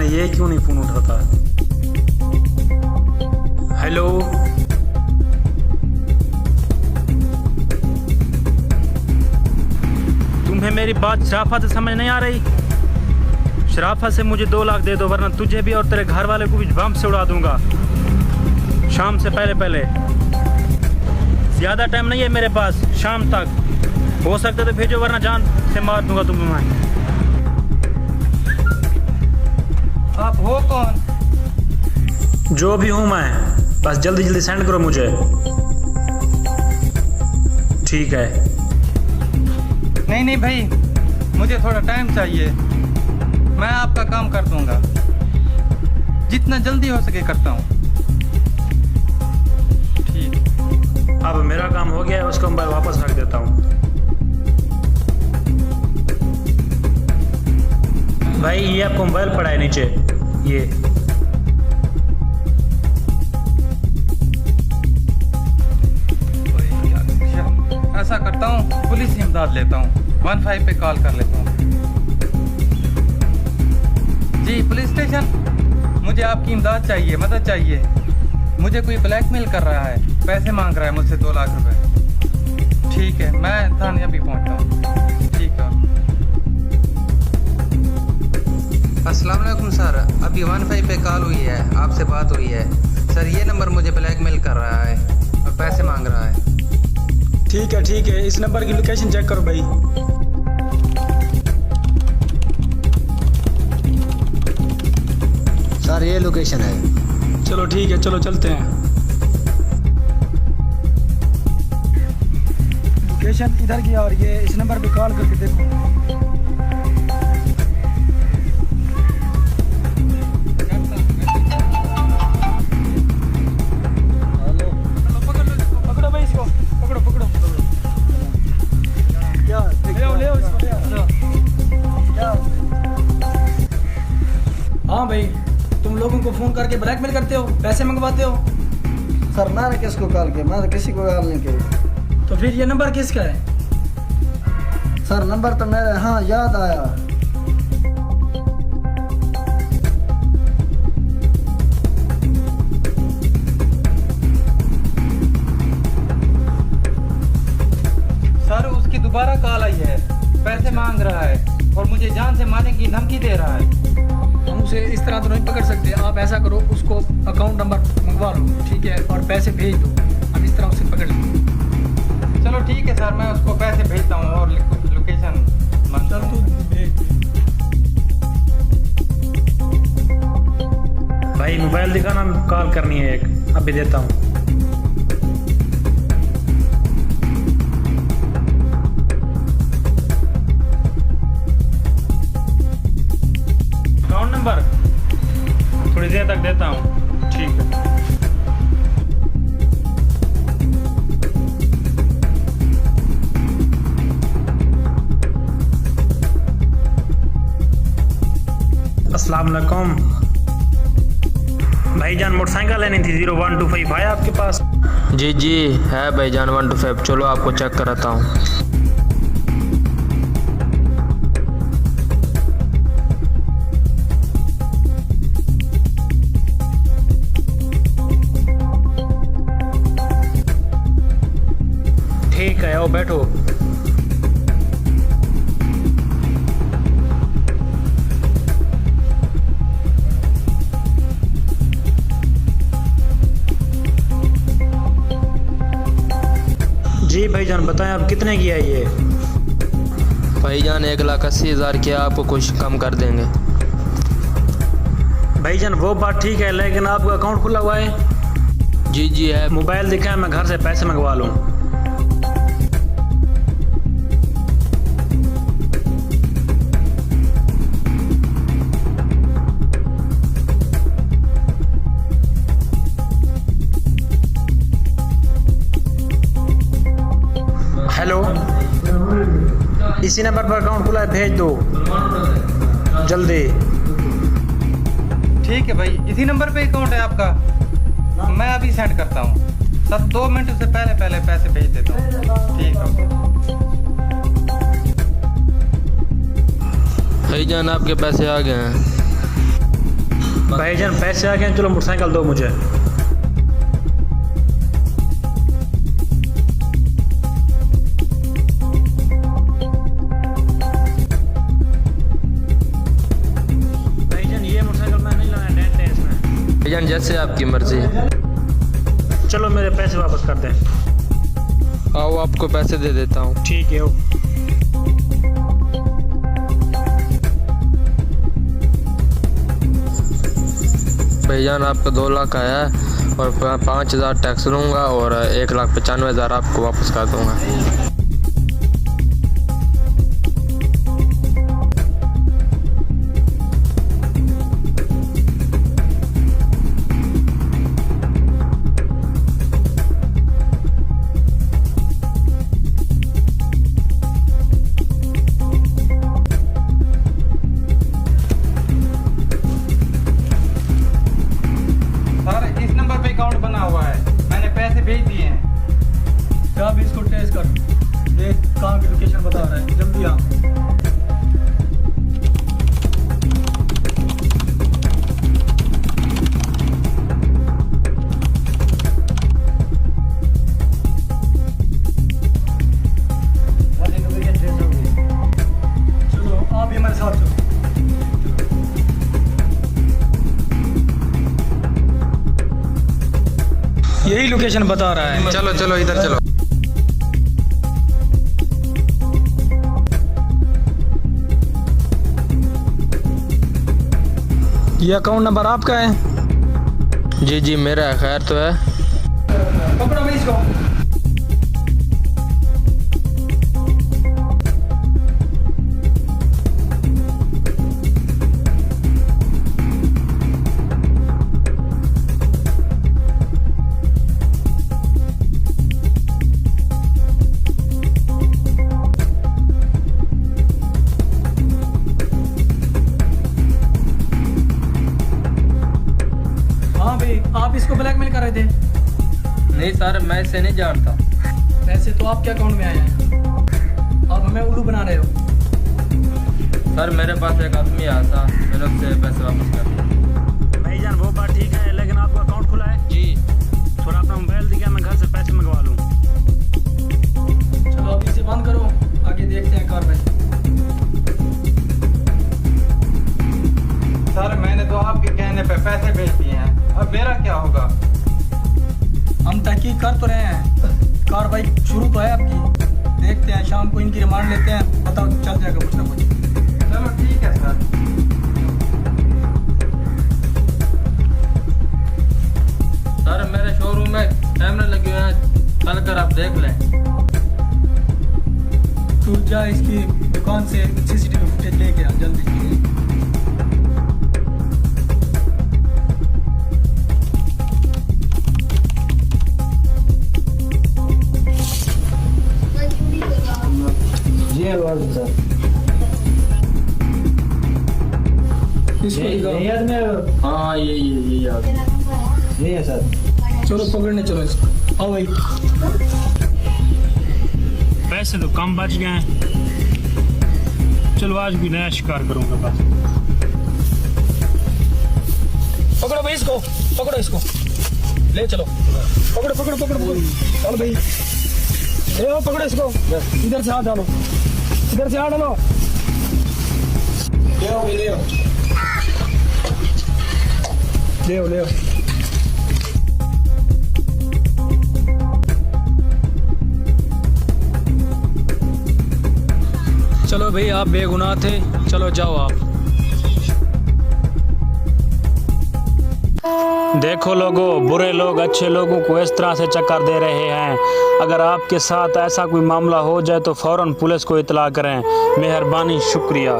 ये क्यों नहीं फ़ोन उठाता? हेलो, तुम्हें मेरी बात शराफत से समझ नहीं आ रही? शराफत से मुझे 2 लाख दे दो, वरना तुझे भी और तेरे घर वाले को भी बम से उड़ा दूंगा शाम से पहले पहले। ज़्यादा टाइम नहीं है मेरे पास, शाम तक हो सकता तो भेजो, वरना जान से मार दूंगा तुम्हें मैं। आप हो कौन? जो भी हूँ मैं, बस जल्दी जल्दी सेंड करो मुझे। ठीक है। नहीं नहीं भाई, मुझे थोड़ा टाइम चाहिए, मैं आपका काम कर दूंगा, जितना जल्दी हो सके करता हूँ। ठीक। अब मेरा काम हो गया है, उसको मोबाइल वापस रख देता हूँ। भाई ये आपको मोबाइल पड़ा है नीचे, ये। ऐसा करता हूँ, पुलिस की इमदाद लेता हूँ, 15 पे कॉल कर लेता हूँ। जी पुलिस स्टेशन, मुझे आपकी इमदाद चाहिए, मदद चाहिए। मुझे कोई ब्लैकमेल कर रहा है, पैसे मांग रहा है मुझसे 2 लाख रुपए। ठीक है, मैं थाने अभी पहुँचता हूँ। ठीक है। अस्सलाम वालेकुम सर, अभी 15 पे कॉल हुई है, आपसे बात हुई है। सर ये नंबर मुझे ब्लैकमेल कर रहा है और पैसे मांग रहा है। ठीक है, इस नंबर की लोकेशन चेक करो भाई। सर ये लोकेशन है। चलो ठीक है, चलो चलते हैं। लोकेशन इधर की, और ये इस नंबर पे कॉल करके देखो। पकड़ो भाई इसको, पकड़ो। क्या ले आओ इसको। क्या? हाँ भाई, तुम लोगों को फ़ोन करके ब्लैकमेल करते हो, पैसे मंगवाते हो। सर मैंने किसको कॉल किया? मैंने किसी को कॉल नहीं की। तो फिर ये नंबर किसका है? सर नंबर तो मेरे, हाँ याद आया। सर उसकी दोबारा कॉल आई है, पैसे मांग रहा है और मुझे जान से मारने की धमकी दे रहा है। हम उसे इस तरह तो नहीं पकड़ सकते। आप ऐसा करो, उसको अकाउंट नंबर मंगवा लो, ठीक है, और पैसे भेज दो। हम इस तरह उसे पकड़ लेंगे। चलो ठीक है सर, मैं उसको पैसे भेजता हूँ और लोकेशन चल तू भेज। भाई मोबाइल दिखाना, कॉल करनी है एक, अभी देता हूँ। अकाउंट नंबर थोड़ी देर तक देता हूँ, ठीक है। अस्सलाम वालेकुम भाईजान, मोटरसाइकिल लेनी थी 0125 है आपके पास? जी है भाईजान 125, चलो आपको चेक कराता हूँ। ठीक है, आओ बैठो। जी भाईजान बताएं, आप कितने की है ये? भाईजान 1,80,000 की, आपको कुछ कम कर देंगे। भाईजान वो बात ठीक है, लेकिन आपका अकाउंट खुला हुआ है? जी है। मोबाइल दिखाएं, मैं घर से पैसे मंगवा लूँ। हेलो, इसी नंबर पर अकाउंट खुला है, भेज दो जल्दी। ठीक है भाई, इसी नंबर पे अकाउंट है आपका, मैं अभी सेंड करता हूँ। सर 2 मिनट से पहले पैसे भेज देता हूँ। ठीक है भाईजान आपके पैसे आ गए हैं। भाईजान पैसे आ गए, चलो मोटरसाइकिल दो मुझे। भाईजान ये मोटरसाइकिल मैं नहीं लाना, डेंट है इसमें। भाईजान जैसे आपकी मर्जी। चलो मेरे पैसे वापस कर दें। आओ आपको पैसे दे देता हूँ। ठीक है। भाईजान आपका 2 लाख आया है और 5,000 टैक्स लूँगा और 1,95,000 आपको वापस कर दूँगा। सर इस नंबर पे अकाउंट बना हुआ है, मैंने पैसे भेज दिए हैं। क्या भी इसको टेस्ट कर, देख कहाँ की लोकेशन बता रहा है, जल्दी आ। चलो आप भी हमारे साथ चलो। यही लोकेशन बता रहा है। चलो चलो इधर चलो। ये अकाउंट नंबर आपका है? जी जी मेरा है, खैर तो है। पकड़ो भाई इसको। हाँ भाई, आप इसको ब्लैकमेल कर रहे थे? नहीं सर, मैं इसे नहीं जानता। पैसे तो आपके अकाउंट में आए हैं, आप हमें उल्लू बना रहे हो। सर मेरे पास एक आदमी आया था, मैंने उससे पैसे वापस कर दिए। भाईजान वो बात ठीक है, लेकिन आपका अकाउंट खुला है? जी। थोड़ा अपना मोबाइल दिखा, मैं घर से पैसे मंगवा लूँ। चलो अभी इसे बंद करो, आगे देखते हैं कार्रवाई। सर मैंने तो आपके कहने पे पैसे भेज दिए हैं, अब मेरा क्या होगा? हम तहकीक कर तो रहे हैं, कार्रवाई शुरू तो है आपकी। देखते हैं, शाम को इनकी रिमांड लेते हैं, पता चल जाएगा कुछ ना कुछ। चलो ठीक है सर। सर मेरे शोरूम में कैमरे लगे हुए हैं, चल कर आप देख लें। तू जा इसकी दुकान से सीसीटीवी फुटेज लेके आ जल्दी। जी वालेकुम सर। इसको दिखाओ। याद में हाँ ये याद। नहीं है सर। चलो पकड़ने चलो इसको। आओ भाई। पैसे तो कम बच गए हैं, चलो आज भी नया शिकार करूंगा बस। पकड़ो भाई इसको, पकड़ो इसको, ले चलो। पकड़ो पकड़ो पकड़ो पकड़ो। चलो भाई, ले आओ, पकड़ो इसको। इधर से हाथ डालो, इधर से हाथ डालो। ले आओ भाई, ले आओ, ले आओ, ले आओ। चलो भाई, आप बेगुनाह थे, चलो जाओ आप। देखो लोगों, बुरे लोग अच्छे लोगों को इस तरह से चक्कर दे रहे हैं। अगर आपके साथ ऐसा कोई मामला हो जाए तो फौरन पुलिस को इत्तला करें। मेहरबानी, शुक्रिया।